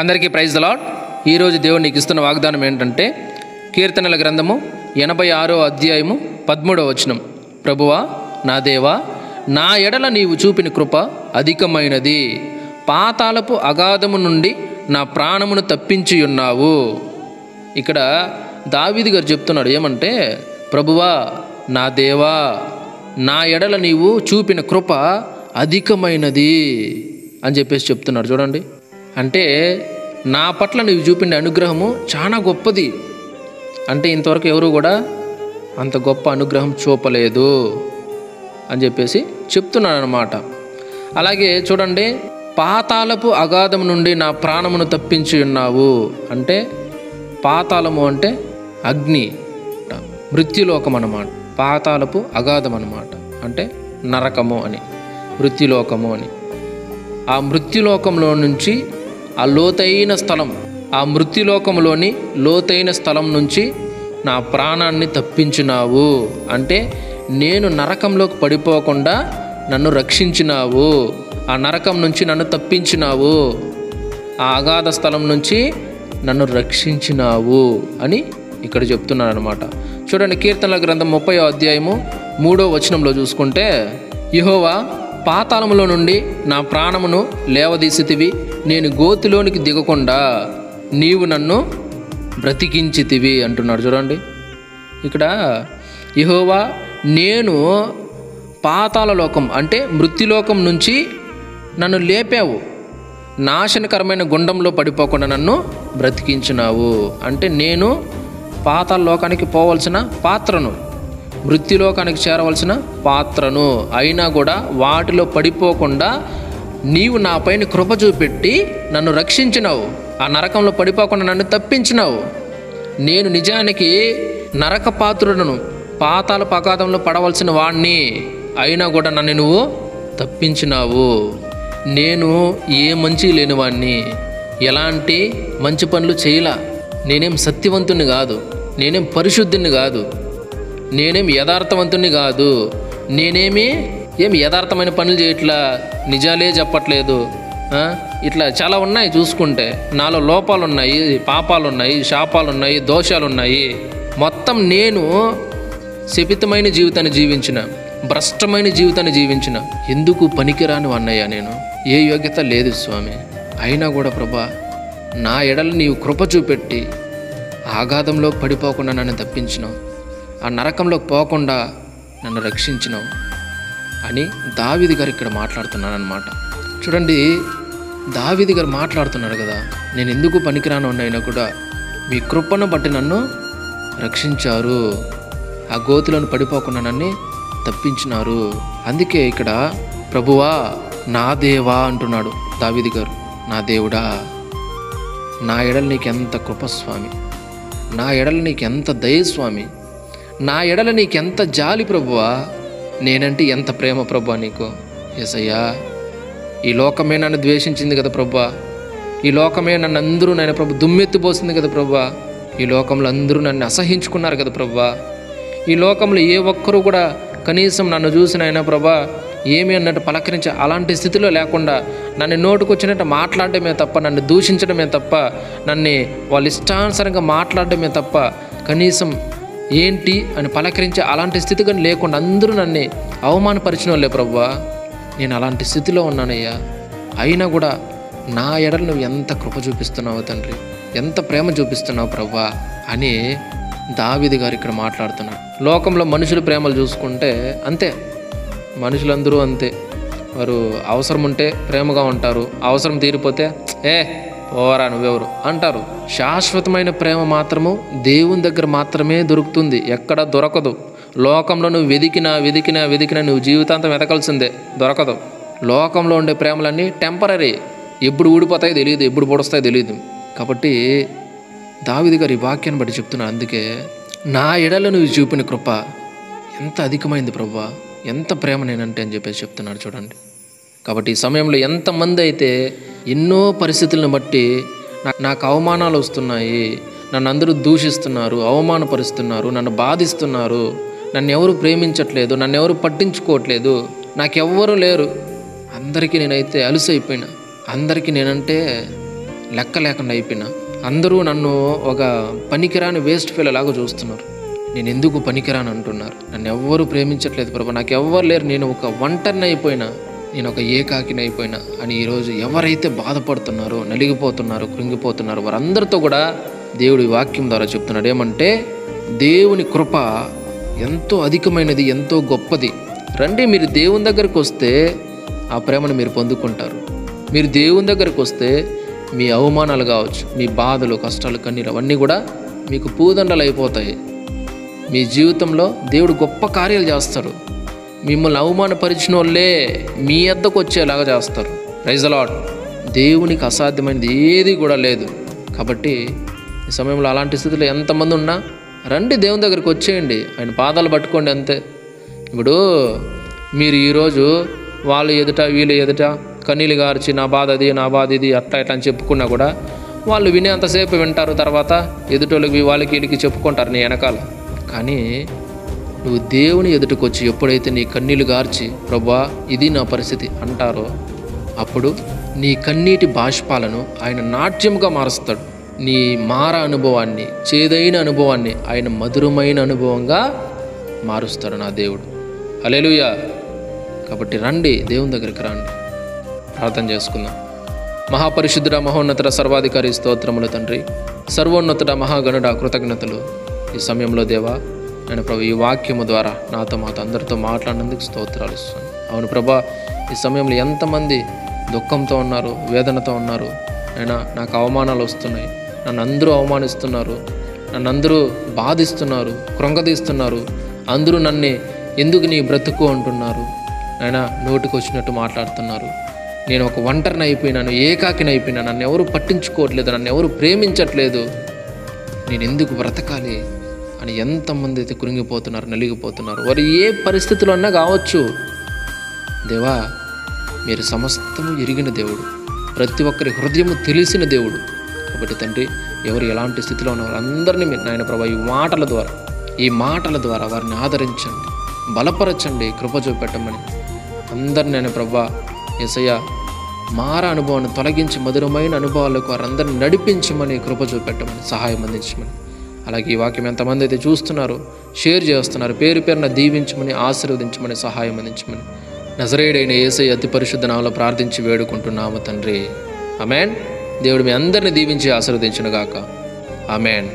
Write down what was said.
అందరికీ praise the lord. ఈరోజు దేవుడు నీకు ఇస్తున్న వాగ్దానం ఏంటంటే కీర్తనల గ్రంథము 86వ అధ్యాయము 13వ వచనం. ప్రభువా నా దేవా, నా ఎడల నీవు చూపిన కృప అధికమైనది, పాతాళపు అగాధము నుండి నా ప్రాణమును తప్పించి ఉన్నావు. ఇక్కడ దావీదు గారు చెప్తున్నాడు ఏమంటే, ప్రభువా నా దేవా, నా ఎడల నీవు చూపిన కృప అధికమైనది అని చెప్పేసి చెప్తున్నాడు. చూడండి, అంటే నా పట్ల నీవు చూపిన అనుగ్రహము చాలా గొప్పది. అంటే ఇంతవరకు ఎవరు కూడా అంత గొప్ప అనుగ్రహం చూపలేదు అని చెప్పేసి చెప్తున్నాడు అన్నమాట. అలాగే చూడండి, పాతాళపు అగాధం నుండి నా ప్రాణమును తప్పించి ఉన్నావు. అంటే పాతాళము అంటే అగ్ని, మృత్యులోకం అన్నమాట. పాతాళపు అగాధం అన్నమాట అంటే నరకము అని, మృత్యులోకము అని. ఆ మృత్యులోకంలో నుంచి ఆ లోతైన స్థలం, ఆ మృత్యులోకంలోని లోతైన స్థలం నుంచి నా ప్రాణాన్ని తప్పించినావు. అంటే నేను నరకంలోకి పడిపోకుండా నన్ను రక్షించినావు, ఆ నరకం నుంచి నన్ను తప్పించినావు, ఆ అగాధ స్థలం నుంచి నన్ను రక్షించినావు అని ఇక్కడ చెప్తున్నాను అనమాట. చూడండి, కీర్తనల గ్రంథం 30వ అధ్యాయము 3వ వచనంలో చూసుకుంటే, యెహోవా పాతాళములో నుండి నా ప్రాణమును లేవదీసితివి, నేను గోతిలోనికి దిగకుండా నీవు నన్ను బ్రతికించితివి అంటున్నాడు. చూడండి, ఇక్కడ యెహోవా నేను పాతాళ లోకం అంటే మృత్యులోకం నుంచి నన్ను లేపావు, నాశనకరమైన గుండంలో పడిపోకుండా నన్ను బ్రతికించినావు. అంటే నేను పాతాళ లోకానికి పోవలసిన పాత్రను, మృత్యులోకానికి చేరవలసిన పాత్రను, అయినా కూడా వాటిలో పడిపోకుండా నీవు నా పైన కృప చూపెట్టి నన్ను రక్షించినావు, ఆ నరకంలో పడిపోకుండా నన్ను తప్పించినావు. నేను నిజానికి నరక పాత్రుడను, పాతాళ అగాధంలో పడవలసిన వాణ్ణి, అయినా కూడా నన్ను నువ్వు తప్పించినావు. నేను ఏ మంచి లేని వాణ్ణి, ఎలాంటి మంచి పనులు చేయలా, నేనేం సత్యవంతుని కాదు, నేనేం పరిశుద్ధిని కాదు, నేనేం యథార్థవంతుని కాదు, ఏం యథార్థమైన పనులు చేయట్లా, నిజాలే చెప్పట్లేదు, ఇట్లా చాలా ఉన్నాయి. చూసుకుంటే నాలో లోపాలు ఉన్నాయి, పాపాలు ఉన్నాయి, శాపాలు ఉన్నాయి, దోషాలు ఉన్నాయి. మొత్తం నేను శపితమైన జీవితాన్ని జీవించిన, భ్రష్టమైన జీవితాన్ని జీవించిన, ఎందుకు పనికిరాని అన్నయ్య, నేను ఏ యోగ్యత లేదు స్వామి. అయినా కూడా ప్రభా, నా ఎడలు నీవు కృప చూపెట్టి ఆఘాతంలో పడిపోకుండా నన్ను తప్పించినావు, ఆ నరకంలోకి పోకుండా నన్ను రక్షించినావు అని దావీదు గారు ఇక్కడ మాట్లాడుతున్నాను అనమాట. చూడండి, దావీదు గారు మాట్లాడుతున్నాడు కదా, నేను ఎందుకు పనికిరాను అయినా కూడా మీ కృపను బట్టి నన్ను రక్షించారు, ఆ గోతిలోని పడిపోకుండా నన్ను తప్పించినారు. అందుకే ఇక్కడ ప్రభువా నా దేవా అంటున్నాడు దావీదు గారు. నా దేవుడా, నా ఎడల నీకెంత కృప స్వామి, నా ఎడల నీకెంత దయ స్వామి, నా ఎడల నీకెంత జాలి ప్రభువా, నేనంటే ఎంత ప్రేమ ప్రభువా నీకు. యేసయ్యా, ఈ లోకమే నన్ను ద్వేషించింది కదా ప్రభువా, ఈ లోకమే నన్ను అందరూ నేను ప్రభు దుమ్మెత్తిపోసింది కదా ప్రభువా, ఈ లోకంలో అందరూ నన్ను అసహించుకున్నారు కదా ప్రభువా, ఈ లోకంలో ఏ ఒక్కరూ కూడా కనీసం నన్ను చూసినైనా ప్రభా ఏమి అన్నట్టు పలకరించే అలాంటి స్థితిలో లేకుండా నన్ను నోటుకొచ్చినట్టు మాట్లాడడమే తప్ప, నన్ను దూషించడమే తప్ప, నన్ను వాళ్ళ ఇష్టానుసారంగా మాట్లాడడమే తప్ప కనీసం ఏంటి అని పలకరించే అలాంటి స్థితి కానీ లేకుండా అందరూ నన్ను అవమానపరిచిన వాళ్ళే ప్రభువా. నేను అలాంటి స్థితిలో ఉన్నానయ్యా, అయినా కూడా నా ఎడలు నువ్వు ఎంత కృప చూపిస్తున్నావు తండ్రి, ఎంత ప్రేమ చూపిస్తున్నావు ప్రభువా అని దావీదు గారు ఇక్కడ మాట్లాడుతున్నాడు. లోకంలో మనుషుల ప్రేమలు చూసుకుంటే అంతే, మనుషులందరూ అంతే, వారు అవసరం ఉంటే ప్రేమగా ఉంటారు, అవసరం తీరిపోతే ఓరా నువ్వెవరు అంటారు. శాశ్వతమైన ప్రేమ మాత్రము దేవుని దగ్గర మాత్రమే దొరుకుతుంది, ఎక్కడ దొరకదు. లోకంలో నువ్వు వెదికినా నువ్వు జీవితాంతం వెతకాల్సిందే, దొరకదు. లోకంలో ఉండే ప్రేమలన్నీ టెంపరీ, ఎప్పుడు ఊడిపోతాయో తెలియదు, ఎప్పుడు పొడుస్తాయో తెలియదు. కాబట్టి దావీదు గారు ఈ వాక్యాన్ని బట్టి చెప్తున్నారు. అందుకే నా ఎడల నువ్వు చూపిన కృప ఎంత అధికమైంది ప్రభువా, ఎంత ప్రేమ నేనంటే అని చెప్పేసి చెప్తున్నాడు. చూడండి, కాబట్టి ఈ సమయంలో ఎంతమంది అయితే ఎన్నో పరిస్థితులను బట్టి నాకు అవమానాలు వస్తున్నాయి, నన్ను అందరూ దూషిస్తున్నారు, అవమానపరుస్తున్నారు, నన్ను బాధిస్తున్నారు, నన్ను ఎవరు ప్రేమించట్లేదు, నన్ను ఎవరు పట్టించుకోవట్లేదు, నాకెవ్వరూ లేరు, అందరికీ నేనైతే అలుసైపోయినా, అందరికీ నేనంటే లెక్క లేకుండా అయిపోయినా అందరూ నన్ను ఒక పనికిరాని వేస్ట్ ఫెలో లాగా చూస్తున్నారు. నేను ఎందుకు పనికిరాని అంటున్నారు. నన్ను ఎవ్వరూ ప్రేమించట్లేదు ప్రభా, నాకు ఎవ్వరు లేరు, నేను ఒక ఒంటరిని అయిపోయినా, నేను ఒక ఏకాకిని అయిపోయినా అని ఈరోజు ఎవరైతే బాధపడుతున్నారో, నలిగిపోతున్నారో, కృంగిపోతున్నారో వారందరితో కూడా దేవుడి వాక్యం ద్వారా చెప్తున్నాడు ఏమంటే, దేవుని కృప ఎంతో అధికమైనది, ఎంతో గొప్పది. రండి, మీరు దేవుని దగ్గరికి వస్తే ఆ ప్రేమను మీరు పొందుకుంటారు. మీరు దేవుని దగ్గరికి వస్తే మీ అవమానాలు కావచ్చు, మీ బాధలు, కష్టాలు, కన్నీరు అవన్నీ కూడా మీకు పూదండలు అయిపోతాయి. మీ జీవితంలో దేవుడు గొప్ప కార్యాలు చేస్తారు. మిమ్మల్ని అవమానపరిచిన వాళ్ళే మీ వద్దకు వచ్చేలాగా చేస్తారు. Praise the Lord. దేవునికి అసాధ్యమైనది ఏది కూడా లేదు. కాబట్టి ఈ సమయంలో అలాంటి స్థితిలో ఎంతమంది ఉన్నా రండి, దేవుని దగ్గరికి వచ్చేయండి, ఆయన పాదాలు పట్టుకోండి అంతే. ఇప్పుడు మీరు ఈరోజు వాళ్ళు ఎదుట వీళ్ళు ఎదుట కన్నీళ్ళు గార్చి నా బాధ అది, నా బాధ ఇది, అట్లా ఇట్లా అని చెప్పుకున్నా కూడా వాళ్ళు వినేంతసేపు వింటారు. తర్వాత ఎదుటోళ్ళకి వాళ్ళకి వీళ్ళకి చెప్పుకుంటారు నీ వెనకాల. కానీ నువ్వు దేవుని ఎదుటికి వచ్చి ఎప్పుడైతే నీ కన్నీళ్ళు గార్చి ప్రభువా ఇది నా పరిస్థితి అంటారో, అప్పుడు నీ కన్నీటి బాష్పాలను ఆయన నాట్యంగా మారుస్తాడు. నీ మార అనుభవాన్ని, చేదైన అనుభవాన్ని ఆయన మధురమైన అనుభవంగా మారుస్తాడు నా దేవుడు. హల్లెలూయా. కాబట్టి రండి, దేవుని దగ్గరికి రండి, ప్రార్థన చేసుకుందాం. మహాపరిశుద్ధుడ, మహోన్నతుడ, సర్వాధికారి స్తోత్రములు తండ్రి, సర్వోన్నతుడ, మహాగణుడ, కృతజ్ఞతలు. ఈ సమయంలో దేవా నేను ప్రభు ఈ వాక్యము ద్వారా నాతో అందరితో మాట్లాడినందుకు స్తోత్రాలు ఇస్తాను. అవును ప్రభా, ఈ సమయంలో ఎంతమంది దుఃఖంతో ఉన్నారు, వేదనతో ఉన్నారు. అయినా నాకు అవమానాలు వస్తున్నాయి, నన్ను అందరూ అవమానిస్తున్నారు, నన్ను అందరూ బాధిస్తున్నారు, కృంగదీస్తున్నారు, అందరూ నన్ను ఎందుకు నీ బ్రతుకు అంటున్నారు. అయినా నోటికి వచ్చినట్టు మాట్లాడుతున్నారు. నేను ఒక ఒంటరిని అయిపోయినాను, ఏకాకిని అయిపోయినా, నన్ను ఎవరు పట్టించుకోవట్లేదు, నన్ను ఎవరు ప్రేమించట్లేదు, నేను ఎందుకు బ్రతకాలి అని ఎంతమంది అయితే కృంగిపోతున్నారు, నలిగిపోతున్నారు. వారు ఏ పరిస్థితుల్లో అన్నా కావచ్చు. దేవా, మీరు సమస్తము ఎరిగిన దేవుడు, ప్రతి ఒక్కరి హృదయము తెలిసిన దేవుడు. కాబట్టి తండ్రి, ఎవరు ఎలాంటి స్థితిలో ఉన్నవారు అందరినీ మీరు నాయన ప్రభా ఈ మాటల ద్వారా వారిని ఆదరించండి, బలపరచండి, కృప చూపెట్టమని అందరినీ నాయన ప్రభా యేసయ్య మార అనుభవాన్ని తొలగించి మధురమైన అనుభవాలకు వారందరినీ నడిపించమని, కృప చూపెట్టమని, సహాయం అందించమని. అలాగే ఈ వాక్యం ఎంతమంది అయితే చూస్తున్నారో, షేర్ చేస్తున్నారు, పేరు పేరున దీవించమని, ఆశీర్వదించమని, సహాయం అందించమని నజరేయుడైన యేసయ్య అతి పరిశుద్ధ నామములో ప్రార్థించి వేడుకుంటున్నాము తండ్రి. ఆమేన్. దేవుడు మీ అందరిని దీవించి ఆశీర్వదించును గాక. ఆమేన్.